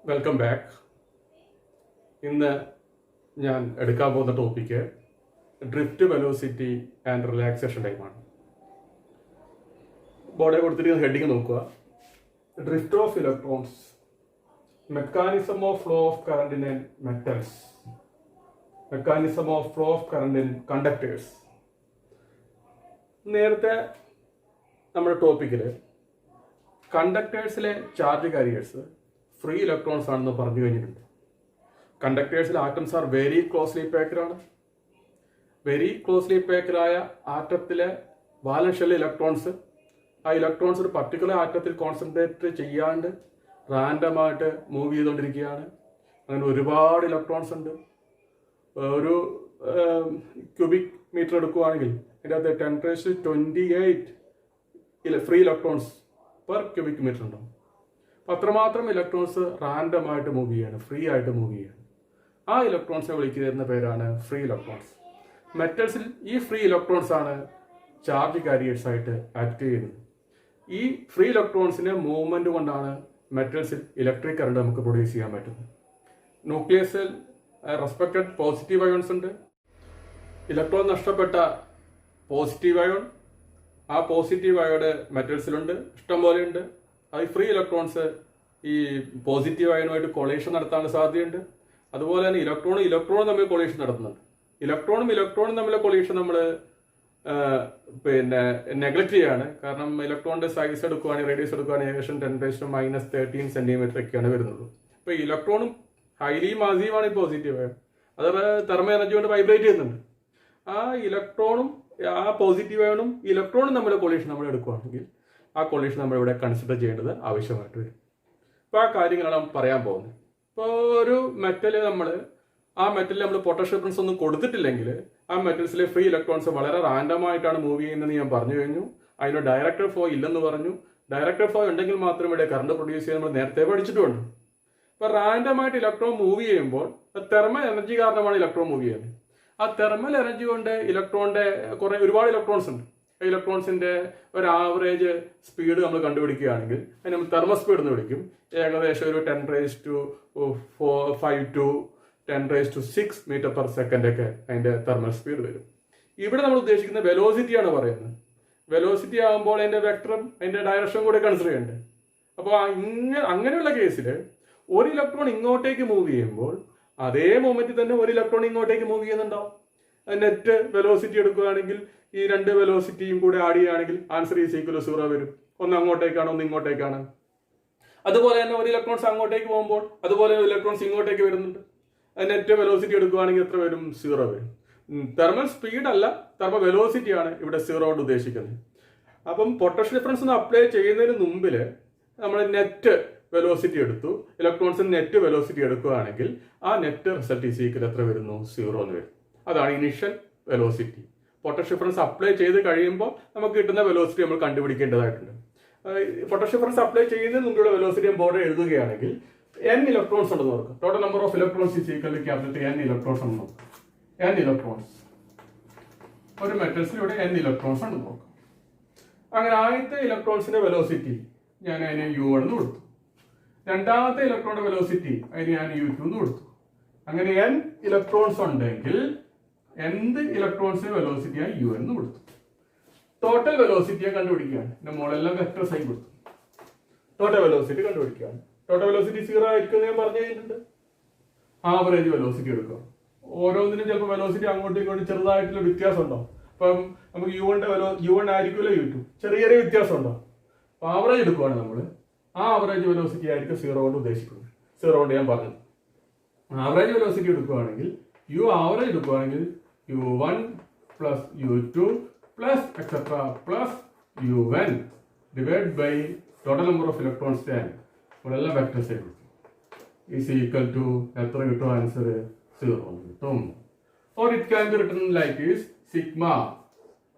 Welcome back. ഇന്ന് ഞാൻ എടുക്കാൻ പോകുന്ന topic drift velocity and relaxation ടൈമാണ്. ബോർഡിൽ കൊടുത്തിരിക്കുന്ന ഹെഡിങ് നോക്കുക. Drift of electrons, mechanism of flow of current in metals, mechanism of flow of current in conductors. നേരത്തെ നമ്മുടെ ടോപ്പിക്കിൽ കണ്ടക്ടേഴ്സിലെ ചാർജ് കാരിയേഴ്സ് ഫ്രീ ഇലക്ട്രോൺസ് ആണെന്ന് പറഞ്ഞു കഴിഞ്ഞിട്ടുണ്ട്. കണ്ടക്ടേഴ്സിലെ atoms are very closely packed ആണ്. വെരി ക്ലോസ്ലി പാക്ഡായ ആറ്റത്തിലെ വാലൻസ് ഷെൽ ഇലക്ട്രോൺസ്, ആ ഇലക്ട്രോൺസ് ഒരു പർട്ടിക്കുലർ ആറ്റത്തിൽ കോൺസെൻട്രേറ്റ് ചെയ്യാണ്ട് റാൻഡമായിട്ട് മൂവ് ചെയ്തുകൊണ്ടിരിക്കുകയാണ്. അങ്ങനെ ഒരുപാട് ഇലക്ട്രോൺസ് ഉണ്ട്. ഒരു ക്യൂബിക് മീറ്റർ എടുക്കുകയാണെങ്കിൽ അതിൻ്റെ അകത്ത് 10⁻28 free electrons per cubic metre ഉണ്ടാവും. അത്രമാത്രം ഇലക്ട്രോൺസ് റാൻഡമായിട്ട് മൂവ് ചെയ്യാണ്, ഫ്രീ ആയിട്ട് മൂവ് ചെയ്യാണ്. ആ ഇലക്ട്രോൺസിനെ വിളിക്കുന്ന പേരാണ് ഫ്രീ ഇലക്ട്രോൺസ്. മെറ്റൽസിൽ ഈ ഫ്രീ ഇലക്ട്രോൺസ് ആണ് ചാർജ് കാരിയേഴ്സ് ആയിട്ട് ആക്ട് ചെയ്യുന്നത്. ഈ ഫ്രീ ഇലക്ട്രോൺസിന്റെ മൂവ്മെന്റ് കൊണ്ടാണ് മെറ്റൽസിൽ ഇലക്ട്രിക് കറണ്ട് നമുക്ക് പ്രൊഡ്യൂസ് ചെയ്യാൻ പറ്റുന്നത്. ന്യൂക്ലിയസിൽ റെസ്പെക്റ്റഡ് പോസിറ്റീവ് അയോൺസ് ഉണ്ട്. ഇലക്ട്രോൺ നഷ്ടപ്പെട്ട പോസിറ്റീവ് അയോൺ, ആ പോസിറ്റീവ് അയോഡ് മെറ്റൽസിലുണ്ട്, ഇഷ്ടംപോലെ ഉണ്ട്. അത് ഫ്രീ ഇലക്ട്രോൺസ് ഈ പോസിറ്റീവ് അയണുമായിട്ട് കൊളീഷൻ നടത്താൻ സാധ്യതയുണ്ട്. അതുപോലെ തന്നെ ഇലക്ട്രോണും തമ്മിൽ കൊളീഷൻ നടത്തുന്നുണ്ട്. ഇലക്ട്രോണും തമ്മിലെ കൊളീഷൻ നമ്മൾ നെഗ്ലക്ട് ചെയ്യാണ്. കാരണം ഇലക്ട്രോണിന്റെ സൈസ് എടുക്കുകയാണെങ്കിൽ, റേഡിയസ് എടുക്കുകയാണെങ്കിൽ ഏകദേശം 10⁻13 സെന്റിമീറ്റർ ഒക്കെയാണ് വരുന്നത്. അപ്പൊ ഇലക്ട്രോണും ഹൈലി മാസീവാണ് ഈ പോസിറ്റീവ് അയൺ. അത് തെർമോ എനർജി കൊണ്ട് വൈബ്രേറ്റ് ചെയ്യുന്നുണ്ട്. ആ ഇലക്ട്രോണും ആ പോസിറ്റീവ് അയണും ഇലക്ട്രോണും തമ്മിലെ കൊളീഷൻ നമ്മൾ എടുക്കുകയാണെങ്കിൽ ആ കൊളീഷൻ നമ്മളിവിടെ കൺസിഡർ ചെയ്യേണ്ടത് ആവശ്യമായിട്ട് വരും. അപ്പോൾ ആ കാര്യങ്ങളാണ് നമ്മൾ പറയാൻ പോകുന്നത്. ഇപ്പോൾ ഒരു മെറ്റൽ ആ മെറ്റലിൽ നമ്മൾ പൊട്ടൻഷ്യൽ ഡിഫറൻസ് ഒന്നും കൊടുത്തിട്ടില്ലെങ്കിൽ ആ മെറ്റൽസിലെ ഫ്രീ ഇലക്ട്രോൺസ് വളരെ റാൻഡമായിട്ടാണ് മൂവ് ചെയ്യുന്നതെന്ന് ഞാൻ പറഞ്ഞു കഴിഞ്ഞു. അതിന് ഡയറക്റ്റ് ഫ്ലോ ഇല്ലെന്ന് പറഞ്ഞു. ഡയറക്റ്റ് ഫ്ലോ ഉണ്ടെങ്കിൽ മാത്രമേ ഇവിടെ കറണ്ട് പ്രൊഡ്യൂസ് ചെയ്യാൻ നമ്മൾ നേരത്തെ പഠിച്ചിട്ടുണ്ട്. ഇപ്പോൾ റാൻഡമായിട്ട് ഇലക്ട്രോൺ മൂവ് ചെയ്യുമ്പോൾ തെർമൽ എനർജി കാരണമാണ് ഇലക്ട്രോൺ മൂവ് ചെയ്യുന്നത്. ആ തെർമൽ എനർജി കൊണ്ട് ഇലക്ട്രോണിന്റെ ഒരുപാട് ഇലക്ട്രോൺസ് ഉണ്ട്. ഇലക്ട്രോൺസിന്റെ ഒരു ആവറേജ് സ്പീഡ് നമ്മൾ കണ്ടുപിടിക്കുകയാണെങ്കിൽ അതിന് നമ്മൾ തെർമൽ സ്പീഡ് എന്ന് വിളിക്കും. ഏകദേശം ഒരു 10⁵5 to 10⁶ മീറ്റർ പെർ സെക്കൻഡ് ഒക്കെ അതിന്റെ തെർമൽ സ്പീഡ് വരും. ഇവിടെ നമ്മൾ ഉദ്ദേശിക്കുന്ന വെലോസിറ്റിയാണ് പറയുന്നത്. വെലോസിറ്റി ആകുമ്പോൾ അതിന്റെ വെക്ടറും അതിന്റെ ഡയറക്ഷൻ കൂടെ കൺസിഡർ ചെയ്യണ്ടേ. അപ്പോൾ അങ്ങനെയുള്ള കേസിൽ ഒരു ഇലക്ട്രോൺ ഇങ്ങോട്ടേക്ക് മൂവ് ചെയ്യുമ്പോൾ അതേ മൊമെന്റിൽ തന്നെ ഒരു ഇലക്ട്രോൺ ഇങ്ങോട്ടേക്ക് മൂവ് ചെയ്യുന്നുണ്ടാവും. നെറ്റ് വെലോസിറ്റി എടുക്കുകയാണെങ്കിൽ ഈ രണ്ട് വെലോസിറ്റിയും കൂടെ ആഡ് ചെയ്യുകയാണെങ്കിൽ ആൻസർ ഈസ് ഈക്വൽ 0 വരും. ഒന്ന് അങ്ങോട്ടേക്കാണ്, ഒന്ന് ഇങ്ങോട്ടേക്കാണ്. അതുപോലെ തന്നെ ഒരു ഇലക്ട്രോൺസ് അങ്ങോട്ടേക്ക് പോകുമ്പോൾ അതുപോലെ ഇലക്ട്രോൺസ് ഇങ്ങോട്ടേക്ക് വരുന്നുണ്ട്. നെറ്റ് വെലോസിറ്റി എടുക്കുകയാണെങ്കിൽ എത്ര വരും? 0 വരും. തെർമൽ സ്പീഡ് അല്ല, തെർമൽ വെലോസിറ്റി ആണ് ഇവിടെ 0 കൊണ്ട് ഉദ്ദേശിക്കുന്നത്. അപ്പം പൊട്ടൻഷ്യൽ ഡിഫറൻസ് ഒന്ന് അപ്ലൈ ചെയ്യുന്നതിന് മുമ്പിൽ നമ്മൾ നെറ്റ് വെലോസിറ്റി എടുത്തു. ഇലക്ട്രോൺസിന് നെറ്റ് വെലോസിറ്റി എടുക്കുകയാണെങ്കിൽ ആ നെറ്റ് റിസൾട്ട് ഈസ് ഈക്വൽ എത്ര വരുന്നു? 0 എന്ന് വരും. അതാണ് initial velocity. Potential difference apply ചെയ്ത് കഴിയുമ്പോൾ നമുക്ക് കിട്ടുന്ന വെലോസിറ്റി നമ്മൾ കണ്ടുപിടിക്കേണ്ടതായിട്ടുണ്ട്. പൊട്ടൻഷ്യൽ ഡിഫറൻസ് അപ്ലൈ ചെയ്യുന്നതിന് മുമ്പുള്ള വെലോസിറ്റി ബോർഡ് എഴുതുകയാണെങ്കിൽ n ഇലക്ട്രോൺസ് ഉണ്ടെന്ന് നോക്കാം. Total number of electrons is equal to capital n electrons ഉണ്ടെന്ന് നോക്കാം. n ഇലക്ട്രോൺസ് ഒരു മെറ്റൽസിലൂടെ n ഇലക്ട്രോൺസ് ഉണ്ടെന്ന് നോക്കാം. അങ്ങനെ ആദ്യത്തെ ഇലക്ട്രോൺസിന്റെ വെലോസിറ്റി ഞാൻ അതിന് u1 എന്ന് കൊടുത്തു. രണ്ടാമത്തെ ഇലക്ട്രോണിന്റെ വെലോസിറ്റി അതിന് ഞാൻ u2 എന്ന് കൊടുത്തു. അങ്ങനെ n ഇലക്ട്രോൺസ് ഉണ്ടെങ്കിൽ nth ഇലക്ട്രോൺസിന്റെ വെലോസിറ്റിയായി u1 എന്ന് കൊടുത്തു. ടോട്ടൽ വെലോസിറ്റിയെ കണ്ടുപിടിക്കുകയാണ്. എന്റെ മോളെല്ലാം വെക്ടർ സൈൻ കൊടുത്തു. ടോട്ടൽ വെലോസിറ്റി കണ്ടുപിടിക്കുകയാണ്. ടോട്ടൽ വെലോസിറ്റി 0 ആയിരിക്കും ഞാൻ പറഞ്ഞു കഴിഞ്ഞിട്ടുണ്ട്. ആവറേജ് വെലോസിറ്റി എടുക്കുക. ഓരോന്നിനും ചിലപ്പോൾ വെലോസിറ്റി അങ്ങോട്ടും ഇങ്ങോട്ടും ചെറുതായിട്ടുള്ള വ്യത്യാസം ഉണ്ടാവും. അപ്പം നമുക്ക് u1 ആയിരിക്കുമല്ലോ u2, ചെറിയ ചെറിയ വ്യത്യാസം ഉണ്ടാവും. അപ്പൊ ആവറേജ് എടുക്കുവാണ് നമ്മൾ. ആ ആവറേജ് വെലോസിറ്റി ആയിരിക്കും 0 കൊണ്ട് ഉദ്ദേശിക്കുന്നത്. 0 കൊണ്ട് ഞാൻ പറഞ്ഞു. ആവറേജ് വെലോസിറ്റി എടുക്കുകയാണെങ്കിൽ ആവറേജ് എടുക്കുകയാണെങ്കിൽ u1 plus u2 plus etcetera plus u1 divide by total number of electrons 10. ഇവിടെ എല്ലാം വെക്ടേഴ്സ് ആയി കൊടുക്കും. ഈസ് ഈക്വൽ ടു എത്ര കിട്ടും? ആൻസർ 0 കിട്ടും. Or it can be written like is sigma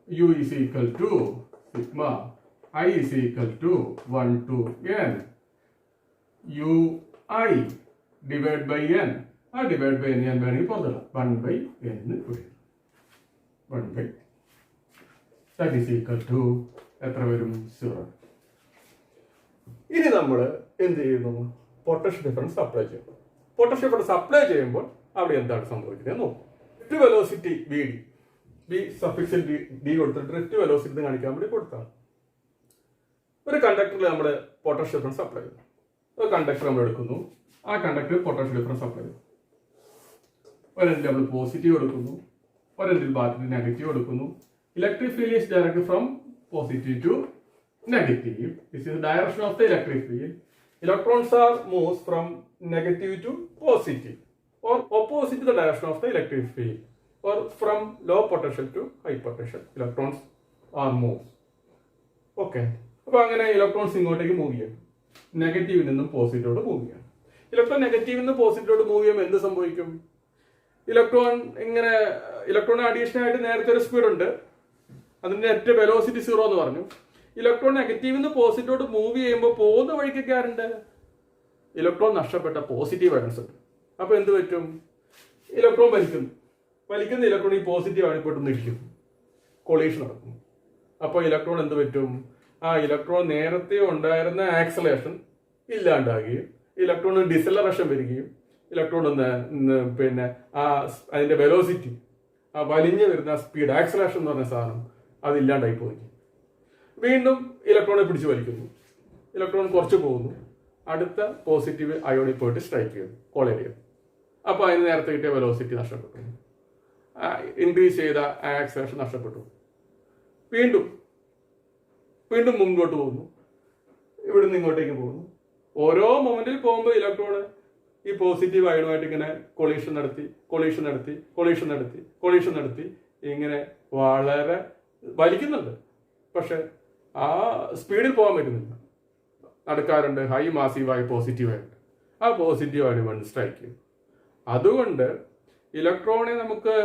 u is equal to sigma I is equal to 1 to n ui divided by n. ആ divide by n ഞാൻ വേണമെങ്കിൽ പുറത്തിടാം. 1/n 1 that is equal to എത്ര വരും? 0. ഇനി നമ്മൾ എന്ത് ചെയ്യുന്നു? Potential difference apply ചെയ്യും. പൊട്ടൻഷ്യൽ ഡിഫറൻസ് അപ്ലൈ ചെയ്യുമ്പോൾ അവിടെ എന്താണ് സംഭവിക്കുന്നത് നോക്കും. ഡ്രിഫ്റ്റ് വെലോസിറ്റി വി ഡി, ബി സഫിക്സിൽ ഡി കൊടുത്തിട്ട് ഡ്രിഫ്റ്റ് വെലോസിറ്റി കാണിക്കാൻ വേണ്ടി കൊടുത്താണ്. ഒരു കണ്ടക്ടറിൽ നമ്മൾ പൊട്ടൻഷ്യൽ ഡിഫറൻസ് അപ്ലൈ ചെയ്യുന്നു. ഒരു കണ്ടക്ടർ നമ്മൾ എടുക്കുന്നു, ആ കണ്ടക്ടർ പൊട്ടൻഷ്യൽ ഡിഫറൻസ് അപ്ലൈ ചെയ്യുന്നു. ഒരെണ്ണിൽ നമ്മൾ പോസിറ്റീവ് എടുക്കുന്നു, ഒരെണ്ണിൽ ബാറ്ററി നെഗറ്റീവ് എടുക്കുന്നു. Electric field is direct from positive to negative. This is the direction of the electric field. Electrons are moves from negative to positive, or opposite the direction of the electric field, or from low potential to high potential. Electrons are moves. Okay. അപ്പോൾ അങ്ങനെ electrons ഇങ്ങോട്ടേക്ക് move ചെയ്യും. നെഗറ്റീവിൽ നിന്നും പോസിറ്റീവോട് move ചെയ്യാം. Electron നെഗറ്റീവിൽ നിന്ന് പോസിറ്റീവോട് move ചെയ്യുമ്പോൾ എന്ത് സംഭവിക്കും? ഇലക്ട്രോൺ അഡീഷണൽ ആയിട്ട് നേരത്തെ ഒരു സ്പീഡ് ഉണ്ട്, അതിന്റെ നെറ്റ് വെലോസിറ്റി 0 എന്ന് പറഞ്ഞു. ഇലക്ട്രോൺ നെഗറ്റീവിൽ നിന്ന് പോസിറ്റീവോട് മൂവ് ചെയ്യുമ്പോൾ പോകുന്ന വഴിക്കൊക്കെ ആരുണ്ട്? ഇലക്ട്രോൺ നഷ്ടപ്പെട്ട പോസിറ്റീവ് അയൺസ് ഉണ്ട്. അപ്പൊ എന്ത് പറ്റും? ഇലക്ട്രോൺ വലിക്കുന്ന ഇലക്ട്രോൺ ഈ പോസിറ്റീവ് അയൺ പെട്ടെന്ന് ഇരിക്കും, കൊളീഷൻ നടക്കും. അപ്പോൾ ഇലക്ട്രോൺ എന്ത് പറ്റും? ആ ഇലക്ട്രോൺ നേരത്തെ ഉണ്ടായിരുന്ന ആക്സലേഷൻ ഇല്ലാണ്ടാകുകയും ഇലക്ട്രോണിന് ഡിസലറേഷൻ വരികയും ഇലക്ട്രോൺ അതിന്റെ വെലോസിറ്റി, ആ വലിഞ്ഞു വരുന്ന സ്പീഡ്, ആക്സലേഷൻ എന്ന് പറഞ്ഞ സാധനം അതില്ലാണ്ടായി പോയി. വീണ്ടും ഇലക്ട്രോണെ പിടിച്ചു വലിക്കുന്നു, ഇലക്ട്രോൺ കുറച്ച് പോകുന്നു, അടുത്ത പോസിറ്റീവ് അയോണിൽ പോയിട്ട് സ്ട്രൈക്ക് ചെയ്യുന്നു, കൊളൈഡ് ചെയ്യുന്നു. അപ്പോൾ അതിന് നേരത്തെ കിട്ടിയ വെലോസിറ്റി നഷ്ടപ്പെട്ടു, ഇൻക്രീസ് ചെയ്ത ആക്സലേഷൻ നഷ്ടപ്പെട്ടു. വീണ്ടും മുമ്പോട്ട് പോകുന്നു, ഇവിടുന്ന് ഇങ്ങോട്ടേക്ക് പോകുന്നു. ഓരോ മൊമെന്റിൽ പോകുമ്പോൾ ഇലക്ട്രോണ് ഈ പോസിറ്റീവ് അയണുമായിട്ട് ഇങ്ങനെ കൊളീഷൻ നടത്തി ഇങ്ങനെ വളരെ വലിക്കുന്നുണ്ട്. പക്ഷെ ആ സ്പീഡിൽ പോകാൻ പറ്റുന്നില്ല. നടക്കാറുണ്ട് ഹൈ മാസീവായ പോസിറ്റീവ് ആയിട്ട്, ആ പോസിറ്റീവ് ആയിട്ട് വൺ സ്ട്രൈക്ക് ചെയ്യും. അതുകൊണ്ട് ഇലക്ട്രോണെ നമുക്ക്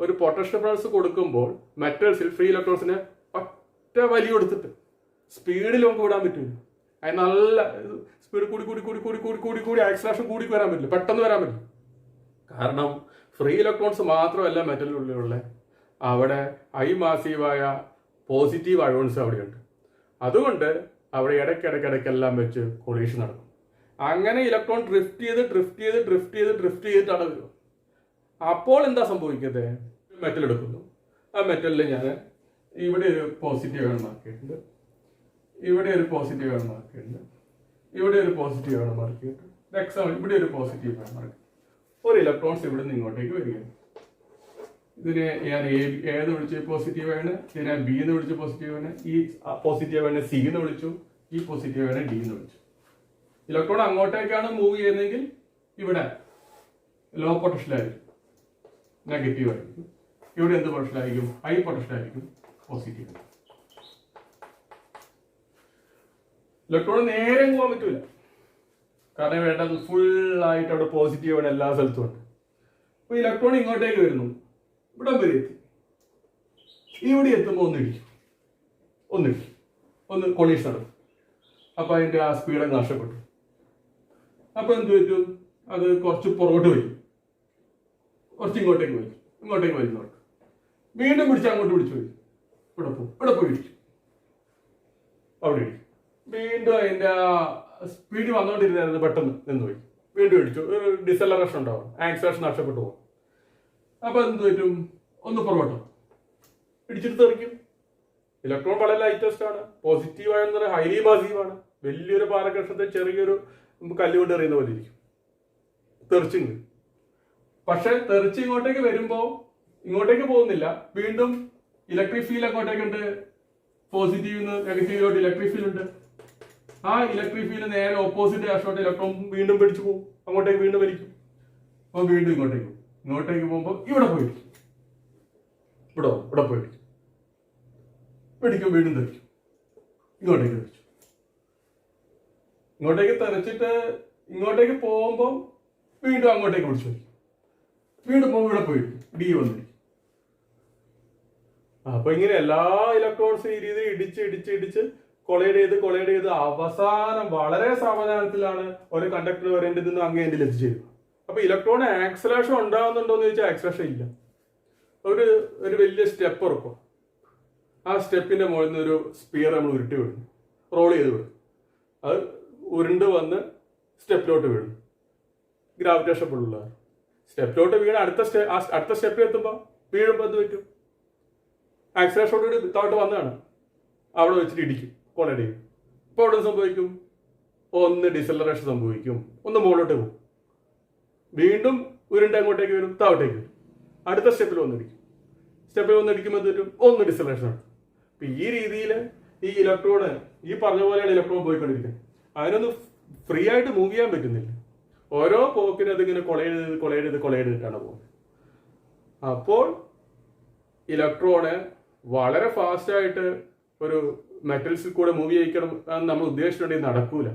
ഒരു പൊട്ടൻഷ്യൽ ഡിഫറൻസ് കൊടുക്കുമ്പോൾ മെറ്റൽസിൽ ഫ്രീ ഇലക്ട്രോൺസിനെ ഒറ്റ വലി കൊടുത്തിട്ട് സ്പീഡിൽ നമുക്ക് വിടാൻ പറ്റില്ല. അതിന് നല്ല സ്പീഡ് കൂടി ആക്സലേഷൻ കൂടി വരാൻ പറ്റില്ല, പെട്ടെന്ന് വരാൻ പറ്റില്ല. കാരണം ഫ്രീ ഇലക്ട്രോൺസ് മാത്രമല്ല മെറ്റലിലുള്ള, അവിടെ ഹൈ മാസീവായ പോസിറ്റീവ് അയോൺസ് അവിടെയുണ്ട്. അതുകൊണ്ട് അവിടെ ഇടയ്ക്കിടയ്ക്കെല്ലാം വെച്ച് കൊളീഷൻ നടക്കും. അങ്ങനെ ഇലക്ട്രോൺ ഡ്രിഫ്റ്റ് ചെയ്തിട്ടാണ് വരും. അപ്പോൾ എന്താ സംഭവിക്കുന്നത്? മെറ്റൽ എടുക്കുന്നു, ആ മെറ്റലിൽ ഞാൻ ഇവിടെ ഒരു പോസിറ്റീവ് അയോൺ മാർക്കിയിട്ടുണ്ട്, ഇവിടെ ഒരു പോസിറ്റീവ് അയോൺ മാർക്കിയിട്ടുണ്ട്, ഇവിടെ ഒരു പോസിറ്റീവ് അയോൺ മാർക്കിയിട്ടുണ്ട്, എക്സാമ്പിൾ ഇവിടെ ഒരു പോസിറ്റീവ് അയോൺ മാർക്ക്. ഒരു ഇലക്ട്രോൺസ് ഇവിടെ നിന്ന് ഇങ്ങോട്ടേക്ക് വരികയാണ്. ഇതിനെ ഞാൻ ഏന്ന് വിളിച്ചു പോസിറ്റീവ് ആണ്, ഇതിനെ ബി എന്ന് വിളിച്ചു പോസിറ്റീവ് ആണ്, ഈ പോസിറ്റീവ് ആണ് സി എന്ന് വിളിച്ചു, ഈ പോസിറ്റീവ് ആണ് ഡി എന്ന് വിളിച്ചു. ഇലക്ട്രോൺ അങ്ങോട്ടേക്കാണ് മൂവ് ചെയ്യുന്നതെങ്കിൽ ഇവിടെ ലോ പൊട്ടൻഷ്യൽ ആയിരിക്കും, നെഗറ്റീവ് ആയിരിക്കും. ഇവിടെ എന്ത് പൊട്ടൻഷ്യൽ ആയിരിക്കും? ഹൈ പൊട്ടൻഷ്യൽ ആയിരിക്കും, പോസിറ്റീവ്. ഇലക്ട്രോൺ നേരെ പോകാൻ പറ്റൂല, കാരണം വേണ്ടത് ഫുള്ളായിട്ട് അവിടെ പോസിറ്റീവ് ആണ് എല്ലാ സ്ഥലത്തും ഉണ്ട്. അപ്പൊ ഇലക്ട്രോൺ ഇങ്ങോട്ടേക്ക് വരുന്നു, ഇവിടെ വരെ എത്തി, ഇവിടെ എത്തുമ്പോൾ ഒന്ന് കൊളീഷൻ നടക്കും. അപ്പൊ അതിന്റെ ആ സ്പീഡ് നഷ്ടപ്പെട്ടു. അപ്പൊ എന്ത് പറ്റും? അത് കുറച്ച് പുറകോട്ട് വരും, കുറച്ച് ഇങ്ങോട്ടേക്ക് വരുന്നോട്ട് വീണ്ടും അങ്ങോട്ട് പിടിച്ചു വരും, ഇവിടെ പോയി ഇടിക്കും, അവിടെ ഇടിക്കും. വീണ്ടും അതിന്റെ ആ സ്പീഡ് വന്നുകൊണ്ടിരുന്നത് പെട്ടെന്ന് നിന്നുപോയി, വീണ്ടും ഇടിച്ചു, ഒരു ഡിസലറേഷൻ ഉണ്ടാവും, ആക്സലേഷൻ നഷ്ടപ്പെട്ടു പോകും. അപ്പൊ എന്ത് പറ്റും? ഒന്ന് പുറകോട്ടോ ഇടിച്ചിട്ട് തെറിക്കും. ഇലക്ട്രോൺ വളരെ ലൈറ്റസ്റ്റ് ആണ്, പോസിറ്റീവ് ആയെന്ന് ഹൈലി മാസീവ് ആണ്. വലിയൊരു പാരകക്ഷത്തെ ചെറിയൊരു കല്ലുകൊണ്ട് എറിയുന്ന പോലെ ഇരിക്കും, തെറിച്ചിങ്. പക്ഷെ തെറിച്ച് ഇങ്ങോട്ടേക്ക് വരുമ്പോ ഇങ്ങോട്ടേക്ക് പോകുന്നില്ല, വീണ്ടും ഇലക്ട്രിക് ഫീൽഡ് അങ്ങോട്ടേക്കുണ്ട്, പോസിറ്റീവ് നെഗറ്റീവിലോട്ട് ഇലക്ട്രിക് ഫീൽഡ് ഉണ്ട്. ആ ഇലക്ട്രിക് ഫീൽഡ് നേരെ ഓപ്പോസിറ്റ് ഡയറക്ഷനോട്ട് ഇലക്ട്രോൺ വീണ്ടും പിടിച്ചു പോകും, അങ്ങോട്ടേക്ക് വീണ്ടും വലിക്കും. അപ്പൊ വീണ്ടും ഇങ്ങോട്ടേക്ക് പോകുമ്പോ ഇവിടെ പോയിരിക്കും, ഇവിടെ പോയിരിക്കും, പിടിക്കും, വീണ്ടും തെറിക്കും, ഇങ്ങോട്ടേക്ക് തെറിച്ചിട്ട് ഇങ്ങോട്ടേക്ക് പോകുമ്പോൾ വീണ്ടും അങ്ങോട്ടേക്ക് പിടിച്ചു വയ്ക്കും, വീണ്ടും പോകുമ്പോൾ ഇവിടെ പോയിരിക്കും, ഡി വന്നിരിക്കും. അപ്പൊ ഇങ്ങനെ എല്ലാ ഇലക്ട്രോൺസും ഈ രീതിയിൽ ഇടിച്ച് കൊളൈഡ് ചെയ്ത് അവസാനം വളരെ സാവധാനത്തിലാണ് ഒരു കണ്ടക്ടർ വരേണ്ടതെന്ന് അങ്ങേ എൻഡിൽ എത്തിച്ചേരുക. അപ്പൊ ഇലക്ട്രോൺ ആക്സലേഷൻ ഉണ്ടാകുന്നുണ്ടോ എന്ന് ചോദിച്ചാൽ ആക്സലേഷൻ ഇല്ല. ഒരു വലിയ സ്റ്റെപ്പ് ഉറക്കും, ആ സ്റ്റെപ്പിന്റെ മുകളിൽ നിന്ന് ഒരു സ്പിയർ നമ്മൾ ഉരുട്ടി വിടുന്നു, റോൾ ചെയ്ത് വിടും. അത് ഉരുണ്ട് വന്ന് സ്റ്റെപ്പിലോട്ട് വീഴും. ഗ്രാവിറ്റേഷൻ പുള്ളുള്ള സ്റ്റെപ്പിലോട്ട് വീണ് അടുത്ത സ്റ്റെപ്പിൽ എത്തുമ്പോൾ വീഴുമ്പോൾ എന്ത് പറ്റും? ആക്സിലറേഷനോടുകൂടി താഴോട്ട് വന്നതാണ്, അവിടെ വെച്ചിട്ട് ഇടിക്കും, കൊളൈഡ് ചെയ്യും. ഇപ്പോൾ അവിടെ സംഭവിക്കും, ഒന്ന് ഡിസലറേഷൻ സംഭവിക്കും, ഒന്ന് മുകളിലോട്ട് പോകും, വീണ്ടും ഉരുണ്ട അങ്ങോട്ടേക്ക് വരും, താഴോട്ടേക്ക് വരും, അടുത്ത സ്റ്റെപ്പിൽ വന്നിടിക്കും. സ്റ്റെപ്പിൽ വന്നിടിക്കുമ്പോൾ എന്ത് പറ്റും? ഒന്ന് ഡിസലറേഷൻ ആണ്. അപ്പം ഈ രീതിയിൽ ഈ ഇലക്ട്രോണ് ഈ പറഞ്ഞ പോലെയാണ് ഇലക്ട്രോൺ പോയിക്കൊണ്ടിരിക്കുന്നത്. അതിനൊന്ന് ഫ്രീ ആയിട്ട് മൂവ് ചെയ്യാൻ പറ്റുന്നില്ല. ഓരോ പോക്കിനും അതിങ്ങനെ കൊളൈഡ് ചെയ്തിട്ടാണ് പോകുന്നത്. അപ്പോൾ ഇലക്ട്രോണ് വളരെ ഫാസ്റ്റായിട്ട് ഒരു മെറ്റൽസിൽ കൂടെ മൂവ് ചെയ്യിക്കണം എന്ന് നമ്മൾ ഉദ്ദേശിച്ചിട്ടുണ്ടെങ്കിൽ നടക്കൂല.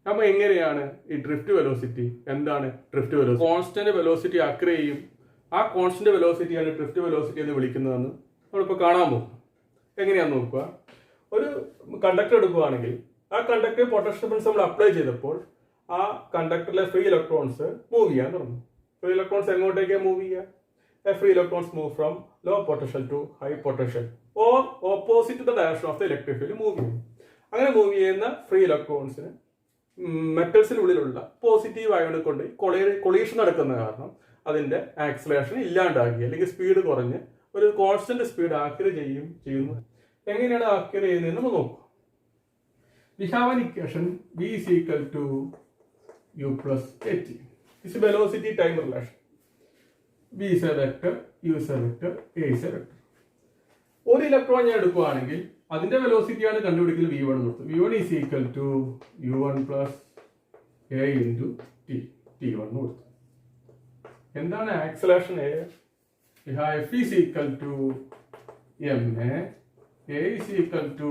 അപ്പൊ എങ്ങനെയാണ് ഈ ഡ്രിഫ്റ്റ് വെലോസിറ്റി? എന്താണ് ഡ്രിഫ്റ്റ് വെലോസിറ്റി? കോൺസ്റ്റന്റ് വെലോസിറ്റി അക്രേ ചെയ്യും. ആ കോൺസ്റ്റന്റ് വെലോസിറ്റിയാണ് ഡ്രിഫ്റ്റ് വെലോസിറ്റി എന്ന് വിളിക്കുന്നതെന്ന് നമ്മളിപ്പോൾ കാണാൻ പോകും. എങ്ങനെയാന്ന് നോക്കുക. ഒരു കണ്ടക്ടർ എടുക്കുകയാണെങ്കിൽ ആ കണ്ടക്ടർ പൊട്ടൻഷ്യൽ ഡിഫറൻസ് നമ്മൾ അപ്ലൈ ചെയ്തപ്പോൾ ആ കണ്ടക്ടറിലെ ഫ്രീ ഇലക്ട്രോൺസ് മൂവ് ചെയ്യാൻ തുടങ്ങും. ഫ്രീ ഇലക്ട്രോൺസ് എങ്ങോട്ടേക്കാണ് മൂവ് ചെയ്യുക? Free electrons move from low potential to high potential or opposite to the direction of the electric field move ചെയ്യും. അങ്ങനെ മൂവ് ചെയ്യുന്ന ഫ്രീ ഇലക്ട്രോൺസിന് മെറ്റൽസിനുള്ളിലുള്ള പോസിറ്റീവ് അയോൺ കൊണ്ട് കൊളീഷൻ നടക്കുന്ന കാരണം അതിന്റെ ആക്സിലറേഷൻ ഇല്ലാണ്ടാക്കി അല്ലെങ്കിൽ സ്പീഡ് കുറഞ്ഞ് ഒരു കോൺസ്റ്റന്റ് സ്പീഡ് ആക്യുർ ചെയ്യുന്നു. എങ്ങനെയാണ് ആക്യുർ ചെയ്യുന്നത് നമ്മൾ നോക്കാം. We have an equation V is equal to U plus at. This is velocity time relation. V is a vector, U is a vector, A is a vector. ഒരു electron ഞാൻ എടുക്കുകയാണെങ്കിൽ അതിന്റെ വെലോസിറ്റിയാണ് കണ്ടുപിടിക്കുന്നത് V1 കൊടുത്തു. V1 is equal to U1 plus A into T. T1 കൊടുത്തു. എന്താണ് acceleration? We have F is equal to ma, A is equal to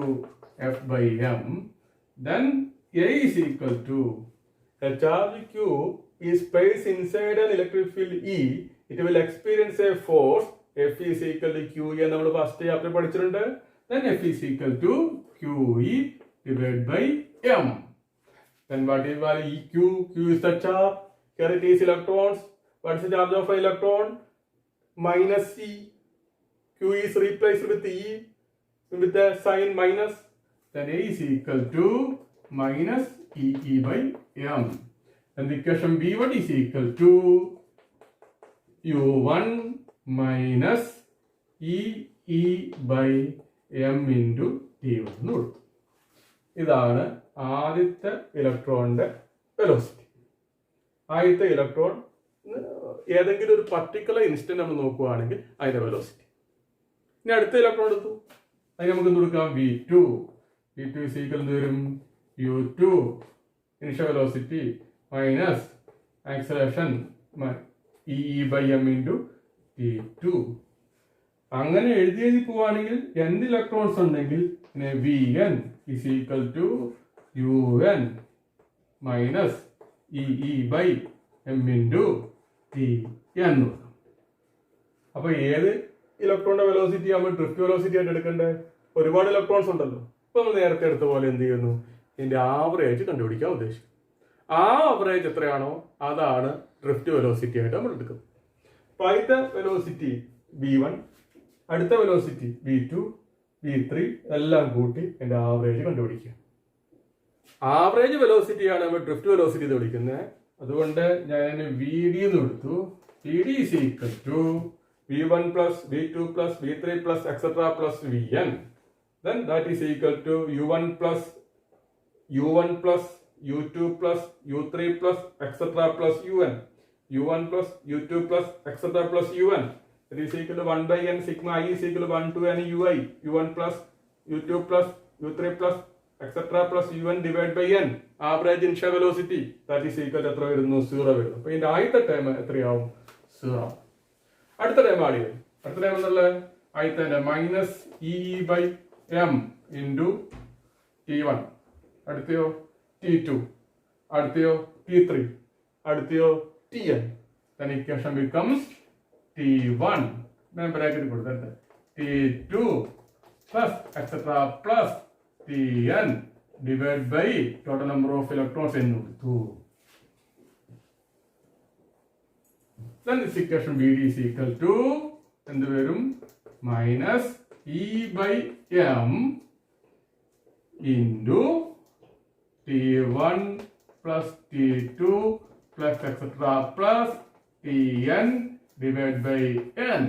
F by m, then A is equal to a charge Q is placed inside an electric field E. It will experience a force F is equal to QE നമ്മൾ first chapter പഠിച്ചിട്ടുണ്ട്. Then F is equal to QE divided by M. Then what is value EQ? Q is the charge. Here it is electrons. What is the charge of an electron? Minus E. Q is replaced with E with the sign minus. Then A is equal to minus EE by M. And the equation B1 is equal to U1 minus EE by M into T1 എന്ന് കൊടുത്തു. ഇതാണ് ആദ്യത്തെ ഇലക്ട്രോണിന്റെ velocity. ആദ്യത്തെ electron ഏതെങ്കിലും ഒരു particular instant നമ്മൾ നോക്കുകയാണെങ്കിൽ അതിന്റെ വെലോസിറ്റി. ഇനി അടുത്ത ഇലക്ട്രോൺ എടുത്തു, അതിന് നമുക്ക് എന്ത് കൊടുക്കാം? V2. V2 is equal to വരും U2 initial velocity minus acceleration EE by M into T2. അങ്ങനെ എഴുതി പോവുകയാണെങ്കിൽ എന്ത് ഇലക്ട്രോൺസ് ഉണ്ടെങ്കിൽ Vn is equal to Un minus EE by M into Tn. അപ്പൊ ഏത് ഇലക്ട്രോണിന്റെ വെലോസിറ്റി നമ്മൾ ഡ്രിഫ്റ്റ് വെലോസിറ്റി ആയിട്ട് എടുക്കേണ്ടത്? ഒരുപാട് ഇലക്ട്രോൺസ് ഉണ്ടല്ലോ. ഇപ്പൊ നമ്മൾ നേരത്തെ എടുത്ത പോലെ എന്ത് ചെയ്യുന്നു? ഇതിന്റെ ആവറേജ് കണ്ടുപിടിക്കാൻ ഉദ്ദേശിക്കും. ആ ആവറേജ് എത്രയാണോ അതാണ് ഡ്രിഫ്റ്റ് വെലോസിറ്റി ആയിട്ട് നമ്മൾ എടുക്കുന്നത്. അപ്പൊ ആദ്യത്തെ വെലോസിറ്റി V1, അടുത്ത വെലോസിറ്റി V2, V3 എല്ലാം കൂട്ടി എന്റെ ആവറേജ് കണ്ടുപിടിക്കുക. ആവറേജ് വെലോസിറ്റിയാണ് നമ്മൾ ഡ്രിഫ്റ്റ് വെലോസിറ്റി എന്ന് വിളിക്കുന്നത്. അതുകൊണ്ട് ഞാൻ VD എന്ന് എടുത്തു. VD is equal to V1 plus V2 plus V3 plus etc plus Vn. Then that is equal to U1 plus U2 plus U3 plus etc plus Un. U1 plus U2 plus etc plus Un. That is equal to 1 by n sigma I is equal to 1 to n ui. U1 plus U2 plus U3 plus etc plus Un divided by n. Average initial velocity that is equal to എത്ര വരുന്നു? 0 വരുന്നു. അപ്പോൾ ഇതിന്റെ ആദ്യത്തെ time എത്രയാവും? 0. അടുത്ത time ആടി വരും. അടുത്ത ടൈം എന്നുള്ള ആദ്യത്തെ minus EE by M into T1. അടുത്തയോ T2, അടുത്തയോ T3, അടുത്തയോ Tn. Then equation becomes T1. ഞാൻ ബ്രാക്കറ്റ് കൊടുത്തിട്ട് T2 plus etc plus Tn divided by total number of electrons എന്ന് കൊടുത്തു. Then this equation BD is equal to എന്ത് വരും? minus E by M into T1 plus T2 plus etc. plus Tn divided by n.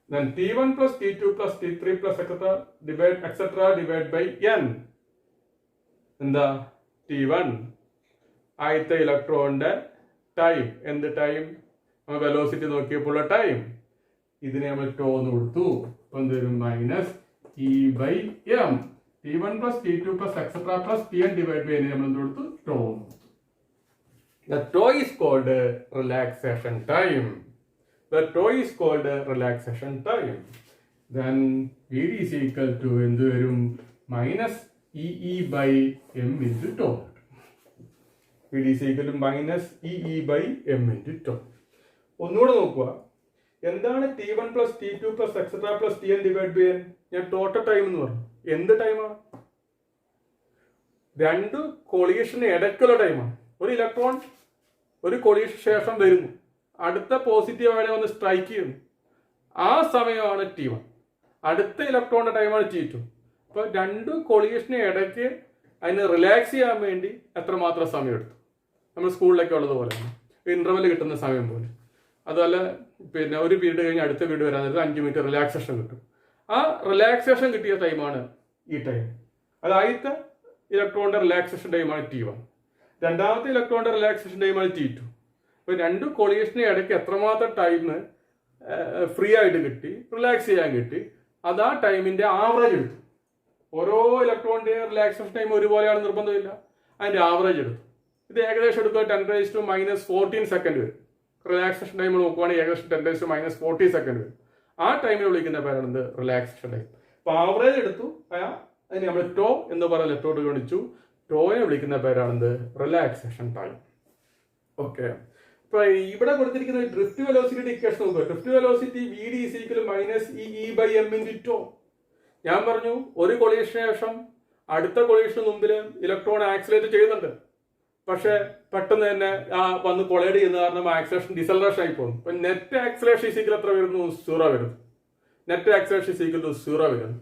Then T1 plus T2 plus T3 plus etc. divided by n. എന്താ T1 ആദ്യത്തെ ഇലക്ട്രോണിന്റെ time, എന്ത് time, velocity നോക്കിയപ്പോഴുള്ള time, ഇതിനെ നമ്മൾ to എന്ന് കൊടുത്തു. അപ്പൊ എന്ത് വരും? Minus e by m. T1 plus T2 plus etc. plus Tn divided by n നമ്മൾ എന്ത് കൊടുത്തു? To. The tau is called relaxation time. The tau is called relaxation time. Then Vd is equal to എന്ത് വരും? Minus e by m into tau. Vd is equal to minus e by m into tau. ഒന്നുകൂടെ നോക്കുക, എന്താണ് T1 plus T2 plus etcetera plus Tn divide by n? ഞാൻ total time എന്ന് പറഞ്ഞു. എന്ത് ടൈമാണ്? രണ്ട് കൊളീഷന് ഇടയ്ക്കുള്ള ടൈമാണ്. ഒരു ഇലക്ട്രോൺ ഒരു കൊളീഷൻ ശേഷം വരുന്നു, അടുത്ത പോസിറ്റീവ് ആയിട്ട് വന്ന് സ്ട്രൈക്ക് ചെയ്യുന്നു, ആ സമയമാണ് T1. അടുത്ത ഇലക്ട്രോണിന്റെ ടൈമാണ് T2. അപ്പൊ രണ്ട് കൊളീഷന് ഇടയ്ക്ക് അതിന് റിലാക്സ് ചെയ്യാൻ വേണ്ടി എത്രമാത്രം സമയം എടുത്തു? നമ്മൾ സ്കൂളിലൊക്കെ ഉള്ളതുപോലെ ഇന്റർവെൽ കിട്ടുന്ന സമയം പോലെ. അതുപോലെ പിന്നെ ഒരു പീരീഡ് കഴിഞ്ഞ് അടുത്ത പീരീഡ് വരാൻ നേരത്ത് 5 മിനിറ്റ് റിലാക്സേഷൻ കിട്ടും. ആ റിലാക്സേഷൻ കിട്ടിയ ടൈമാണ് ഈ ടൈം. അത് ആദ്യത്തെ ഇലക്ട്രോണിന്റെ റിലാക്സേഷൻ ടൈമാണ് T1. രണ്ടാമത്തെ ഇലക്ട്രോണിന്റെ റിലാക്സേഷൻ ടൈമാണ് T2. അപ്പൊ രണ്ട് കൊളീഷന് ഇടയ്ക്ക് എത്രമാത്രം ടൈം ഫ്രീ ആയിട്ട് കിട്ടി, റിലാക്സ് ചെയ്യാൻ കിട്ടി, അത് ആ ടൈമിന്റെ ആവറേജ് എടുത്തു. ഓരോ ഇലക്ട്രോണിന്റെ റിലാക്സേഷൻ ടൈം ഒരുപോലെയാണ് നിർബന്ധമില്ല, അതിന്റെ ആവറേജ് എടുത്തു. ഇത് ഏകദേശം എടുക്കുക 10⁻⁻14 സെക്കൻഡ് വരും. റിലാക്സേഷൻ ടൈം നോക്കുവാണെങ്കിൽ ഏകദേശം 10⁻⁻40 സെക്കൻഡ് വരും. ആ ടൈമിൽ വിളിക്കുന്ന പേരാണ് റിലാക്സേഷൻ ടൈം. അപ്പൊ ആവറേജ് എടുത്തു, അതിന് നമ്മൾ ടോ എന്ന് പറയുന്ന ലെറ്ററോട് ഗണിച്ചു. ടോയെ വിളിക്കുന്ന പേരാണ് റിലാക്സേഷൻ ടൈം. ഓക്കെ, ഇപ്പൊ ഇവിടെ കൊടുത്തിരിക്കുന്ന ഡ്രിഫ്റ്റ് വെലോസിറ്റിയുടെ ഇക്വേഷൻ നോക്കുക. Drift velocity Vd is equal to minus e by m into tau. ഞാൻ പറഞ്ഞു ഒരു കൊളീഷന് ശേഷം അടുത്ത കൊളീഷന് മുമ്പിൽ ഇലക്ട്രോൺ ആക്സിലേറ്റ് ചെയ്യുന്നുണ്ട്, പക്ഷെ പെട്ടെന്ന് തന്നെ വന്ന് കൊളൈഡ് ചെയ്യുന്ന കാരണം ആക്സിലേഷൻ ഡിസലറേഷൻ ആയി പോകുന്നു. അപ്പൊ നെറ്റ് ആക്സിലേഷൻ ഈക്വൽ എത്ര വരുന്നു? 0 വരുന്നു. നെറ്റ് ആക്സിലേഷൻ ഈക്വൽ ടു 0 വരുന്നു.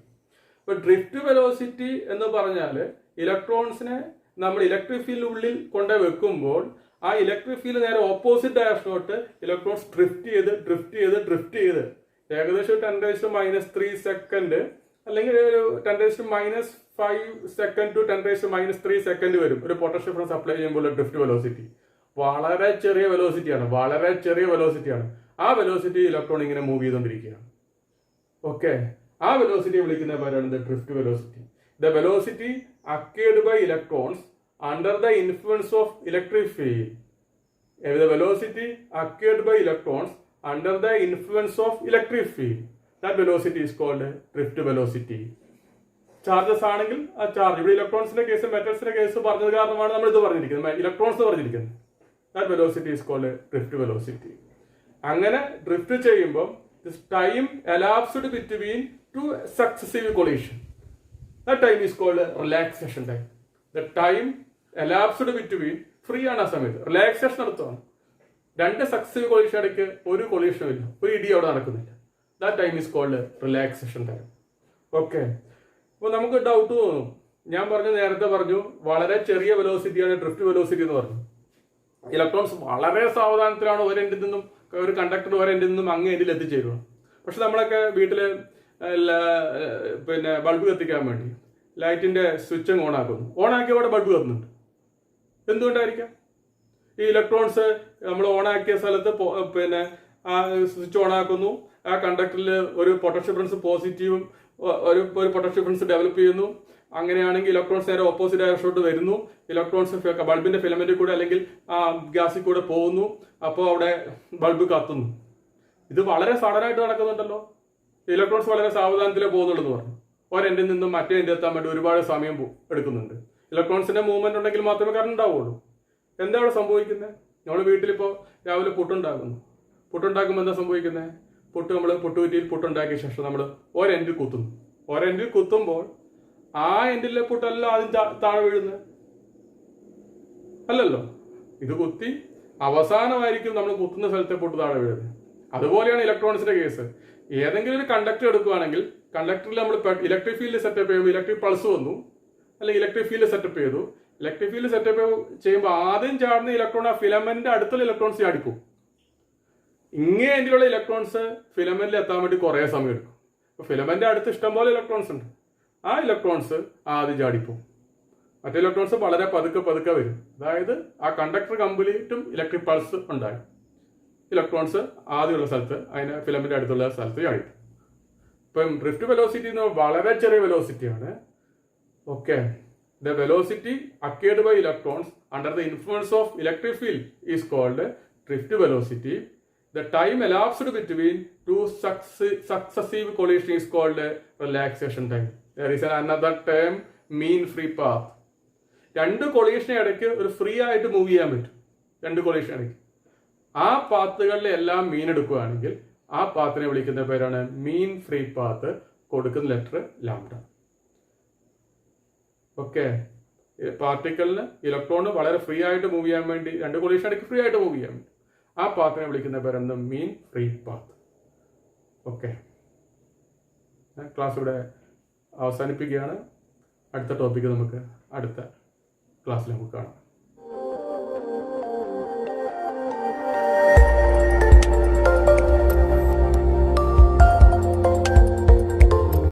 അപ്പൊ ഡ്രിഫ്റ്റ് വെലോസിറ്റി എന്ന് പറഞ്ഞാൽ ഇലക്ട്രോൺസിനെ നമ്മൾ ഇലക്ട്രിക് ഫീൽഡിനുള്ളിൽ കൊണ്ട് വെക്കുമ്പോൾ ആ ഇലക്ട്രിക് ഫീൽഡ് നേരെ ഓപ്പോസിറ്റ് ഡയറക്ഷനോട്ട് ഇലക്ട്രോൺസ് ഡ്രിഫ്റ്റ് ചെയ്ത് ഏകദേശം 10⁻³ സെക്കൻഡ് അല്ലെങ്കിൽ ഒരു 10⁻⁵ സെക്കൻഡ് ടു 10⁻³ സെക്കൻഡ് വരും ഒരു പൊട്ടൻഷ്യൽ ഡിഫറൻസ് അപ്ലൈ ചെയ്യുമ്പോൾ ഡ്രിഫ്റ്റ് വെലോസിറ്റി. വളരെ ചെറിയ വെലോസിറ്റിയാണ്. ആ വെലോസിറ്റി ഇലക്ട്രോൺ ഇങ്ങനെ മൂവ് ചെയ്തുകൊണ്ടിരിക്കുകയാണ്. ഓക്കെ, ആ വെലോസിറ്റി വിളിക്കുന്ന പേരാണ് drift velocity. The velocity acquired by electrons under the influence of electric field. The velocity acquired by electrons under the influence of electric field. That velocity is called drift velocity. Charges ആണെങ്കിൽ ആ charge, ഇവിടെ ഇലക്ട്രോൺസിന്റെ case മെറ്റൽസിന്റെ case പറഞ്ഞത് കാരണമാണ് നമ്മൾ ഇത് പറഞ്ഞിരിക്കുന്നത്, electrons പറഞ്ഞിരിക്കുന്നത്. That velocity is called drift velocity. അങ്ങനെ ഡ്രിഫ്റ്റ് ചെയ്യുമ്പോൾ time elapsed between two successive collision. That time is called relaxation time. The time elapsed between free ആണ് ആ സമയത്ത്, റിലാക്സേഷൻ നടത്തുവാണ്. രണ്ട് സക്സസീവ് കൊളീഷൻ ഇടയ്ക്ക് ഒരു കൊളീഷനും ഇല്ല, ഒരു ഇടി അവിടെ നടക്കുന്നില്ല. That time is called relaxation time. Okay, അപ്പോൾ നമുക്ക് ഡൗട്ട് തോന്നും. ഞാൻ നേരത്തെ പറഞ്ഞു വളരെ ചെറിയ വെലോസിറ്റിയാണ് ഡ്രിഫ്റ്റ് വെലോസിറ്റി എന്ന് പറഞ്ഞു. ഇലക്ട്രോൺസ് വളരെ സാവധാനത്തിലാണ് ഒരു എൻഡിൽ നിന്നും, ഒരു കണ്ടക്ടർ ഒരു എൻഡിൽ നിന്നും അങ്ങേ എൻഡിൽ എത്തിച്ചേരുന്നത്. പക്ഷെ നമ്മളൊക്കെ വീട്ടില് പിന്നെ ബൾബ് കത്തിക്കാൻ വേണ്ടി ലൈറ്റിന്റെ സ്വിച്ച് ഓൺ ആക്കുന്നു, ഓൺ ആക്കിയ അവിടെ ബൾബ് കത്തുന്നുണ്ട്. എന്തുകൊണ്ടായിരിക്കാം? ഈ ഇലക്ട്രോൺസ് നമ്മൾ ഓൺ ആക്കിയ സ്ഥലത്ത് പിന്നെ ആ സ്വിച്ച് ഓൺ ആക്കുന്നു, ആ കണ്ടക്ടറിൽ ഒരു പൊട്ടൻഷ്യൽ ഡിഫറൻസ് പോസിറ്റീവും ഒരു പൊട്ടൻഷ്യൽ ഡിഫറൻസ് ഡെവലപ്പ് ചെയ്യുന്നു. അങ്ങനെയാണെങ്കിൽ ഇലക്ട്രോൺസ് നേരെ ഓപ്പോസിറ്റ് ഡയറക്ഷനോട്ട് വരുന്നു. ഇലക്ട്രോൺസ് ബൾബിന്റെ ഫിലമെന്റിൽ കൂടെ അല്ലെങ്കിൽ ആ ഗ്യാസിൽ കൂടെ പോകുന്നു. അപ്പോൾ അവിടെ ബൾബ് കത്തുന്നു. ഇത് വളരെ സഡനായിട്ട് നടക്കുന്നുണ്ടല്ലോ. ഇലക്ട്രോൺസ് വളരെ സാവധാനത്തിലേ പോകുന്നുള്ളൂ എന്ന് പറഞ്ഞു. ഒരെൻഡിൽ നിന്നും മറ്റേ എൻഡിൽ എത്താൻ വേണ്ടി ഒരുപാട് സമയം എടുക്കുന്നുണ്ട്. ഇലക്ട്രോൺസിന്റെ മൂവ്മെന്റ് ഉണ്ടെങ്കിൽ മാത്രമേ കറണ്ട് ഉണ്ടാവുള്ളൂ. എന്താ അവിടെ സംഭവിക്കുന്നത്? നമ്മൾ വീട്ടിലിപ്പോൾ രാവിലെ പുട്ടുണ്ടാക്കുമ്പോൾ എന്താ സംഭവിക്കുന്നത്? നമ്മൾ പുട്ടുകുറ്റിയിൽ പുട്ടുണ്ടാക്കിയ ശേഷം നമ്മൾ ഒരെൻഡിൽ കുത്തുന്നു. ഒരെൻഡിൽ കുത്തുമ്പോൾ ആ എൻഡിലെ പുട്ടല്ല ആദ്യം താഴെ വീഴുന്നത്, അല്ലല്ലോ. ഇത് കുത്തി അവസാനമായിരിക്കും നമ്മൾ കുത്തുന്ന സ്ഥലത്തെ പുട്ട് താഴെ വീഴുന്നത്. അതുപോലെയാണ് ഇലക്ട്രോൺസിന്റെ കേസ്. ഏതെങ്കിലും ഒരു കണ്ടക്ടർ എടുക്കുകയാണെങ്കിൽ കണ്ടക്ടറിൽ നമ്മൾ ഇലക്ട്രിക് ഫീൽഡ് സെറ്റപ്പ് ചെയ്യുമ്പോൾ ഇലക്ട്രിക് പൾസ് വന്നു, അല്ലെങ്കിൽ ഇലക്ട്രിക് ഫീൽഡ് സെറ്റപ്പ് ചെയ്തു. ഇലക്ട്രിക് ഫീൽഡ് സെറ്റപ്പ് ചെയ്യുമ്പോൾ ആദ്യം ചാടുന്ന ഇലക്ട്രോൺ ആ ഫിലമെന്റിന്റെ അടുത്തുള്ള ഇലക്ട്രോൺസ് ചാടിക്കും. ഇങ്ങേ എൻഡിലുള്ള ഇലക്ട്രോൺസ് ഫിലമെന്റിൽ എത്താൻ വേണ്ടി കുറേ സമയം എടുക്കും. അപ്പൊ ഫിലമെന്റിന്റെ അടുത്ത് ഇഷ്ടംപോലെ ഇലക്ട്രോൺസ് ഉണ്ട്. ആ ഇലക്ട്രോൺസ് ആദ്യം ചാടിപ്പോവും. മറ്റേ ഇലക്ട്രോൺസ് വളരെ പതുക്കെ പതുക്കെ വരും. അതായത് ആ കണ്ടക്ടർ കംപ്ലീറ്റും ഇലക്ട്രിക് പൾസ് ഉണ്ടായി. ഇലക്ട്രോൺസ് ആദ്യമുള്ള സ്ഥലത്ത് അതിന് ഫിലമെന്റ് അടുത്തുള്ള സ്ഥലത്ത് ചാടിക്കും. ഇപ്പം ഡ്രിഫ്റ്റ് വെലോസിറ്റി എന്ന് വളരെ ചെറിയ വെലോസിറ്റിയാണ്. Okay, the velocity acquired by electrons under the influence of electric field is called drift velocity. The time elapsed between two successive collisions is called relaxation time. There is another term, mean free path. രണ്ട് കൊളീഷന് ഇടയ്ക്ക് ഒരു free ആയിട്ട് move ചെയ്യാൻ പറ്റും. രണ്ട് collision ഇടയ്ക്ക് ആ പാത്തുകളിലെ എല്ലാം മീൻ എടുക്കുകയാണെങ്കിൽ ആ പാത്തിനെ വിളിക്കുന്ന പേരാണ് മീൻ ഫ്രീ പാത്ത്. കൊടുക്കുന്ന ലെറ്റർ ലാംഡ. ഓക്കെ, പാർട്ടിക്കലിന് ഇലക്ട്രോണ് വളരെ ഫ്രീ ആയിട്ട് മൂവ് ചെയ്യാൻ വേണ്ടി രണ്ട് കൊളീഷൻ ഇടയ്ക്ക് ഫ്രീ ആയിട്ട് മൂവ് ചെയ്യാൻ വേണ്ടി ആ പാത്തിനെ വിളിക്കുന്ന പേരെന്ത്? Mean free path. Okay, class ഇവിടെ അവസാനിപ്പിക്കുകയാണ്. അടുത്ത ടോപ്പിക്ക് നമുക്ക് അടുത്ത ക്ലാസ്സിൽ നമുക്ക് കാണാം.